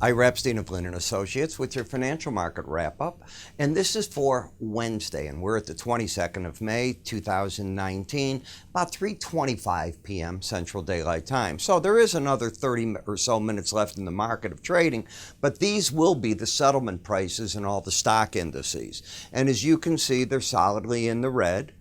Ira Epstein of Linn Associates with your financial market wrap-up, and this is for Wednesday, and we're at the 22nd of May, 2019, about 3:25 p.m. Central Daylight Time. So there is another 30 or so minutes left in the market of trading, but these will be the settlement prices in all the stock indices. And as you can see, they're solidly in the red.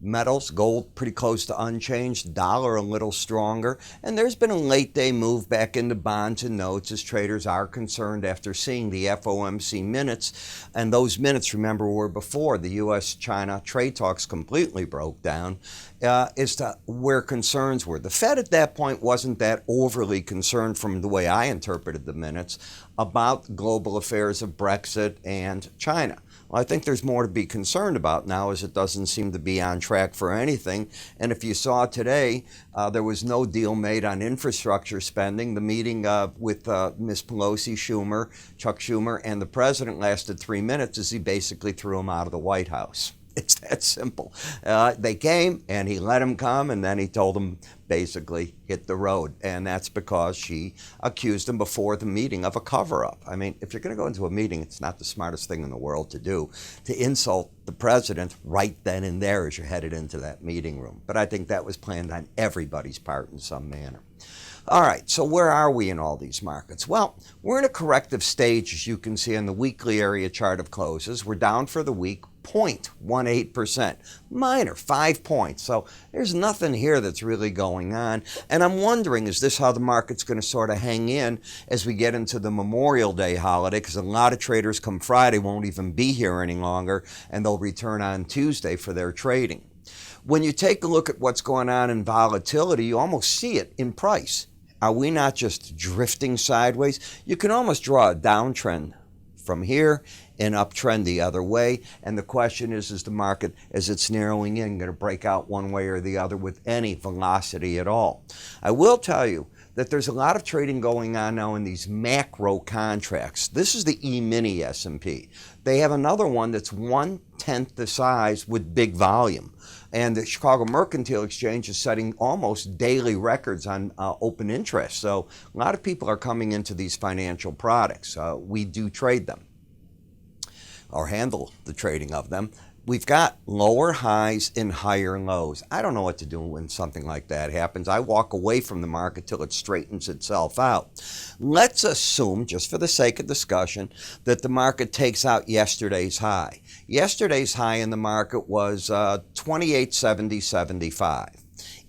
Metals, gold pretty close to unchanged, dollar a little stronger, and there's been a late day move back into bonds and notes as traders are concerned after seeing the FOMC minutes, and those minutes, remember, were before the U.S.-China trade talks completely broke down, as to where concerns were. The Fed at that point wasn't that overly concerned, from the way I interpreted the minutes, about global affairs of Brexit and China. Well, I think there's more to be concerned about now, as it doesn't seem to be on track for anything. And if you saw today, there was no deal made on infrastructure spending. The meeting with Ms. Pelosi, Chuck Schumer, and the president lasted 3 minutes as he basically threw him out of the White House. It's that simple. They came, and he let them come, and then he told them basically hit the road. And that's because she accused him before the meeting of a cover-up. I mean, if you're going to go into a meeting, it's not the smartest thing in the world to do, to insult the president right then and there as you're headed into that meeting room. But I think that was planned on everybody's part in some manner. All right, so where are we in all these markets? Well, we're in a corrective stage, as you can see on the weekly area chart of closes. We're down for the week 0.18%, minor, 5 points. So there's nothing here that's really going on. And I'm wondering, is this how the market's going to sort of hang in as we get into the Memorial Day holiday? Because a lot of traders come Friday won't even be here any longer, and they'll return on Tuesday for their trading. When you take a look at what's going on in volatility, you almost see it in price. Are we not just drifting sideways? You can almost draw a downtrend from here and uptrend the other way. And the question is the market, as it's narrowing in, going to break out one way or the other with any velocity at all? I will tell you that there's a lot of trading going on now in these macro contracts. This is the E-mini S&P. They have another one that's 1/10 the size with big volume. And the Chicago Mercantile Exchange is setting almost daily records on open interest. So a lot of people are coming into these financial products. We do trade them or handle the trading of them. We've got lower highs and higher lows. I don't know what to do when something like that happens. I walk away from the market till it straightens itself out. Let's assume, just for the sake of discussion, that the market takes out yesterday's high. Yesterday's high in the market was 28.70.75.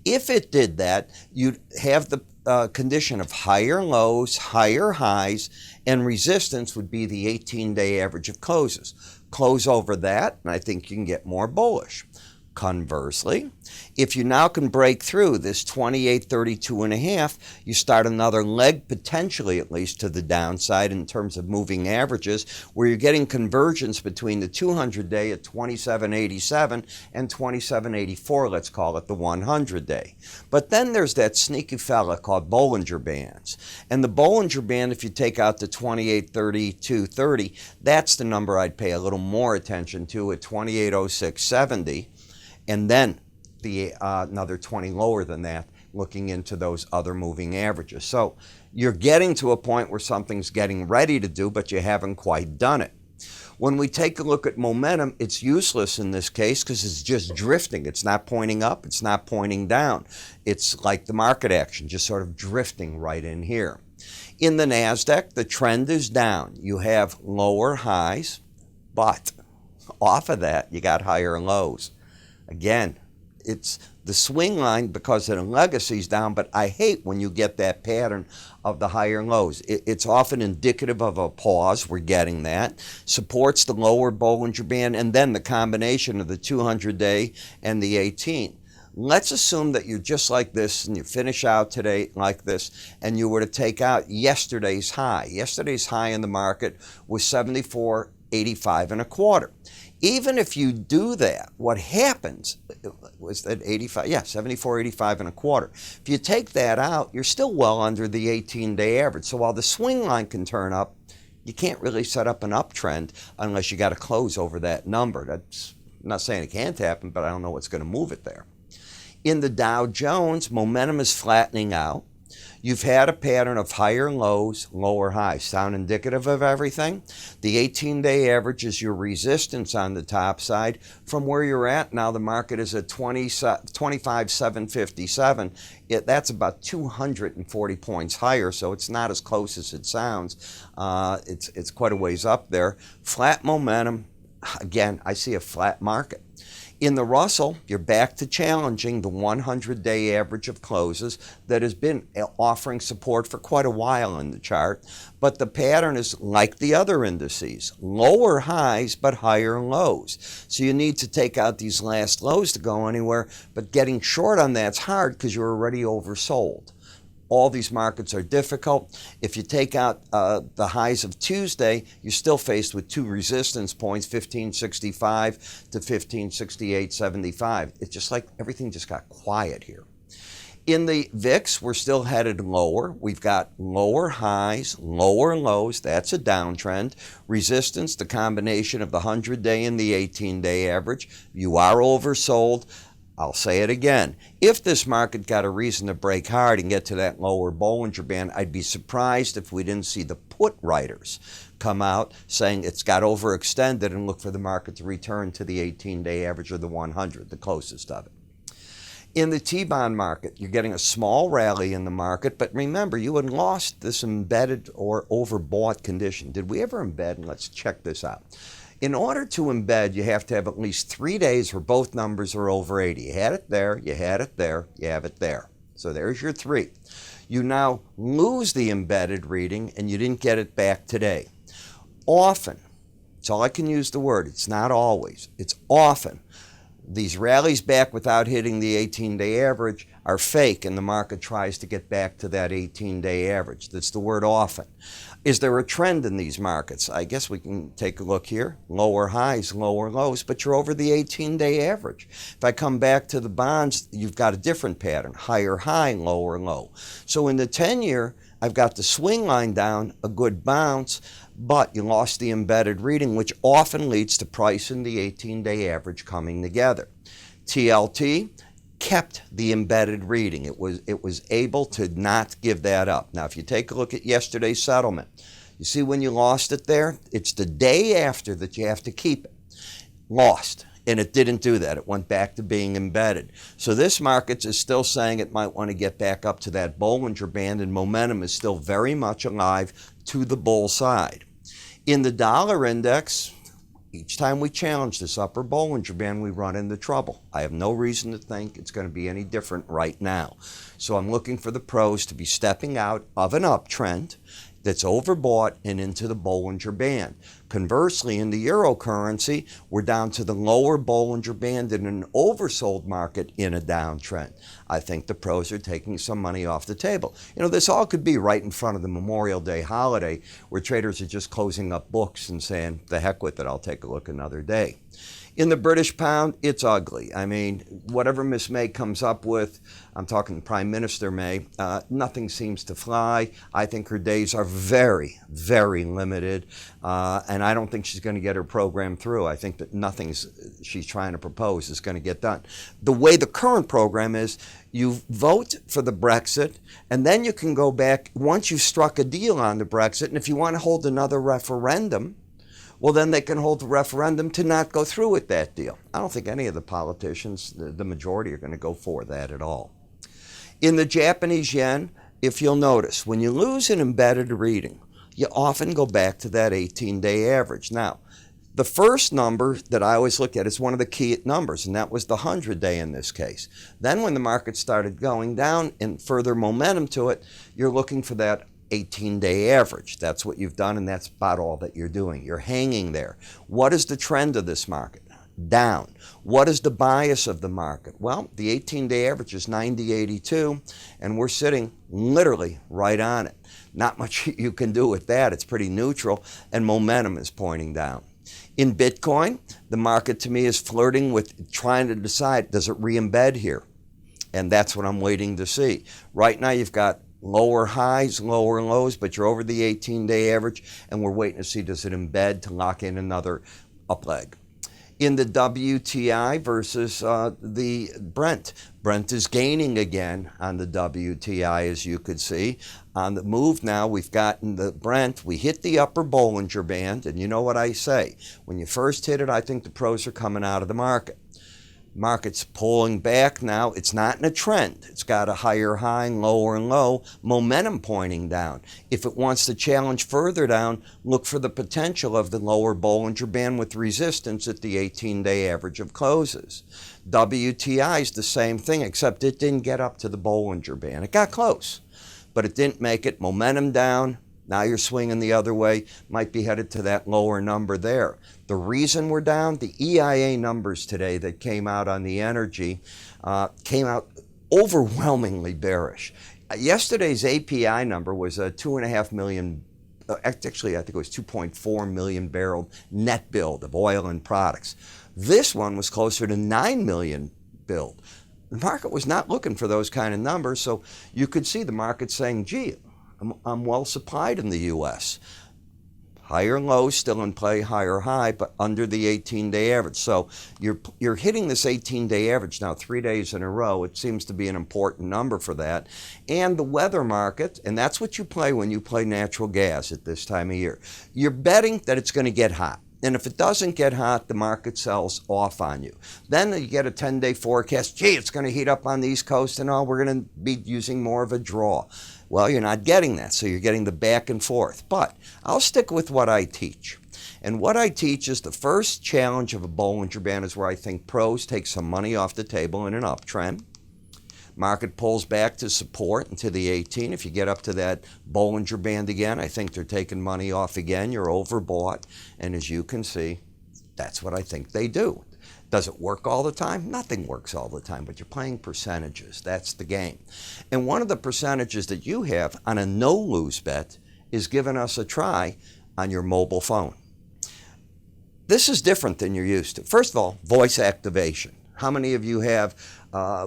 If it did that, you'd have the condition of higher lows, higher highs, and resistance would be the 18-day average of closes. Close over that, and I think you can get more bullish. Conversely, if you now can break through this 28.32.5, you start another leg, potentially at least to the downside in terms of moving averages, where you're getting convergence between the 200-day at 27.87 and 27.84, let's call it the 100-day. But then there's that sneaky fella called Bollinger Bands. And the Bollinger Band, if you take out the 28.32.30, that's the number I'd pay a little more attention to at 28.06.70. And then another 20 lower than that, looking into those other moving averages. So you're getting to a point where something's getting ready to do, but you haven't quite done it. When we take a look at momentum, it's useless in this case because it's just drifting. It's not pointing up. It's not pointing down. It's like the market action, just sort of drifting right in here. In the NASDAQ, the trend is down. You have lower highs, but off of that, you got higher lows. Again, it's the swing line because the legacy's down, but I hate when you get that pattern of the higher lows. It's often indicative of a pause. We're getting that. Supports the lower Bollinger Band, and then the combination of the 200-day and the 18. Let's assume that you're just like this and you finish out today like this, and you were to take out yesterday's high. Yesterday's high in the market was 74.85 Even if you do that, what happens was that 74.85 If you take that out, you're still well under the 18-day average. So while the swing line can turn up, you can't really set up an uptrend unless you got to close over that number. That's I'm not saying it can't happen, but I don't know what's going to move it there. In the Dow Jones, momentum is flattening out. You've had a pattern of higher lows, lower highs. Sound indicative of everything? The 18-day average is your resistance on the top side. From where you're at now, the market is at 25,757. That's about 240 points higher, so it's not as close as it sounds. It's quite a ways up there. Flat momentum. Again, I see a flat market. In the Russell, you're back to challenging the 100-day average of closes that has been offering support for quite a while in the chart. But the pattern is like the other indices, lower highs but higher lows. So you need to take out these last lows to go anywhere, but getting short on that's hard because you're already oversold. All these markets are difficult. If you take out the highs of Tuesday, you're still faced with two resistance points, 1565 to 1568.75. It's just like everything just got quiet here. In the VIX, we're still headed lower. We've got lower highs, lower lows. That's a downtrend. Resistance, the combination of the 100-day and the 18-day average. You are oversold. I'll say it again. If this market got a reason to break hard and get to that lower Bollinger Band, I'd be surprised if we didn't see the put writers come out saying it's got overextended and look for the market to return to the 18-day average or the 100, the closest of it. In the T-bond market, you're getting a small rally in the market, but remember, you had lost this embedded or overbought condition. Did we ever embed? And let's check this out. In order to embed, you have to have at least 3 days where both numbers are over 80. You had it there, you had it there, you have it there. So there's your 3. You now lose the embedded reading and you didn't get it back today. Often, that's all I can use the word, it's not always, it's often, these rallies back without hitting the 18-day average are fake and the market tries to get back to that 18-day average. That's the word often. Is there a trend in these markets? I guess we can take a look here. Lower highs, lower lows, but you're over the 18-day average. If I come back to the bonds, you've got a different pattern. Higher high, lower low. So in the 10-year, I've got the swing line down, a good bounce, but you lost the embedded reading, which often leads to price and the 18-day average coming together. TLT kept the embedded reading. It was able to not give that up. Now, if you take a look at yesterday's settlement, you see when you lost it there, it's the day after that you have to keep it. Lost. And it didn't do that. It went back to being embedded. So this market is still saying it might want to get back up to that Bollinger Band, and momentum is still very much alive to the bull side. In the dollar index, each time we challenge this upper Bollinger Band, we run into trouble. I have no reason to think it's going to be any different right now. So I'm looking for the pros to be stepping out of an uptrend that's overbought and into the Bollinger Band. Conversely, in the eurocurrency, we're down to the lower Bollinger Band in an oversold market in a downtrend. I think the pros are taking some money off the table. You know, this all could be right in front of the Memorial Day holiday where traders are just closing up books and saying, the heck with it, I'll take a look another day. In the British pound, it's ugly. I mean, whatever Miss May comes up with, I'm talking Prime Minister May, nothing seems to fly. I think her days are very, very limited, and I don't think she's going to get her program through. I think that nothing she's trying to propose is going to get done. The way the current program is, you vote for the Brexit, and then you can go back once you've struck a deal on the Brexit, and if you want to hold another referendum, well, then they can hold the referendum to not go through with that deal. I don't think any of the politicians, the majority, are going to go for that at all. In the Japanese yen, if you'll notice, when you lose an embedded reading, you often go back to that 18-day average. Now, the first number that I always look at is one of the key numbers, and that was the 100-day in this case. Then when the market started going down and further momentum to it, you're looking for that 18-day average. That's what you've done, and that's about all that you're doing. You're hanging there. What is the trend of this market? Down. What is the bias of the market? Well, the 18-day average is 90.82, and we're sitting literally right on it. Not much you can do with that. It's pretty neutral, and momentum is pointing down. In Bitcoin, the market to me is flirting with trying to decide, does it re-embed here? And that's what I'm waiting to see. Right now, you've got lower highs, lower lows, but you're over the 18-day average, and we're waiting to see, does it embed to lock in another up leg. in the WTI versus the Brent. Brent is gaining again on the WTI, as you could see. On the move now, we've gotten the Brent. We hit the upper Bollinger Band, and you know what I say. When you first hit it, I think the pros are coming out of the market. Market's pulling back now. It's not in a trend. It's got a higher high and lower low, momentum pointing down. If it wants to challenge further down, look for the potential of the lower Bollinger Band with resistance at the 18-day average of closes. WTI is the same thing, except it didn't get up to the Bollinger Band. It got close, but it didn't make it. Momentum down. Now you're swinging the other way, might be headed to that lower number there. The reason we're down, the EIA numbers today that came out on the energy came out overwhelmingly bearish. Yesterday's API number was a 2.5 million, actually I think it was 2.4 million barrel net build of oil and products. This one was closer to 9 million build. The market was not looking for those kind of numbers, so you could see the market saying, gee, I'm well supplied in the U.S. Higher low still in play, higher high, but under the 18-day average. So you're hitting this 18-day average now 3 days in a row. It seems to be an important number for that. And the weather market, and that's what you play when you play natural gas at this time of year. You're betting that it's going to get hot. And if it doesn't get hot, the market sells off on you. Then you get a 10-day forecast. Gee, it's going to heat up on the East Coast and all. We're going to be using more of a draw. Well, you're not getting that, so you're getting the back and forth. But I'll stick with what I teach. And what I teach is the first challenge of a Bollinger Band is where I think pros take some money off the table in an uptrend. Market pulls back to support into the 18. If you get up to that Bollinger Band again, I think they're taking money off again. You're overbought. And as you can see, that's what I think they do. Does it work all the time? Nothing works all the time, but you're playing percentages. That's the game. And one of the percentages that you have on a no-lose bet is giving us a try on your mobile phone. This is different than you're used to. First of all, voice activation. How many of you have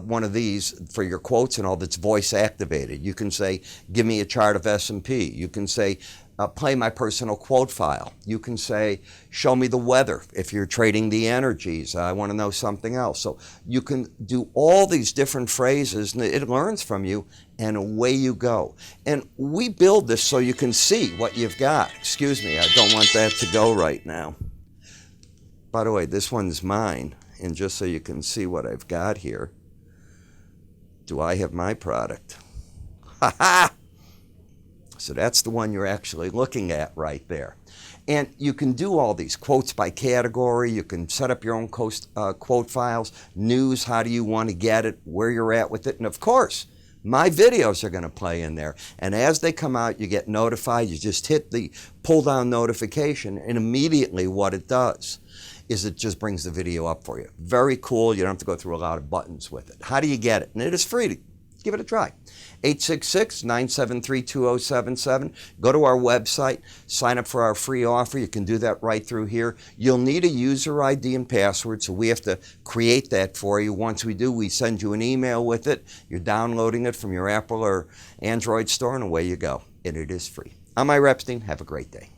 one of these for your quotes and all that's voice activated? You can say, give me a chart of S&P. You can say, play my personal quote file. You can say, show me the weather. If you're trading the energies, I want to know something else. So you can do all these different phrases and it learns from you and away you go. And we build this so you can see what you've got. Excuse me, I don't want that to go right now. By the way, this one's mine. And just so you can see what I've got here, do I have my product? Ha ha! So that's the one you're actually looking at right there. And you can do all these quotes by category. You can set up your own quote files, news, how do you want to get it, where you're at with it. And of course, my videos are going to play in there. And as they come out, you get notified. You just hit the pull down notification and immediately what it does is it just brings the video up for you. Very cool. You don't have to go through a lot of buttons with it. How do you get it? And it is free to give it a try. 866-973-2077. Go to our website, sign up for our free offer. You can do that right through here. You'll need a user ID and password, so we have to create that for you. Once we do, we send you an email with it. You're downloading it from your Apple or Android store, and away you go. And it is free. I'm Ira Epstein. Have a great day.